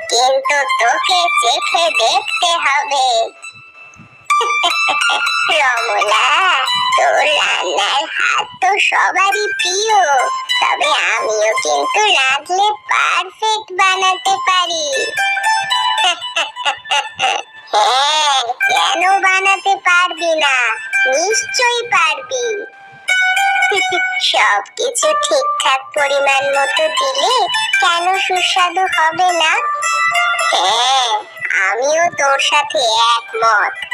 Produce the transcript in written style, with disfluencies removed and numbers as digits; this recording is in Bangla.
কিন্তু তোকে চেখে দেখতে হবে। রমলা, তোর রান্নার হাত তো সবারই প্রিয়, তবে আমিও কিন্তু রাঁধলে পারফেক্ট বানাতে পারি। হ্যাঁ, কেন বানাতে পারবি না? নিশ্চয়ই পারবি। সবকিছু ঠিকঠাক পরিমাণ মতো দিলে কেন সুস্বাদু হবে না? হ্যাঁ, আমিও তোর সাথে একমত।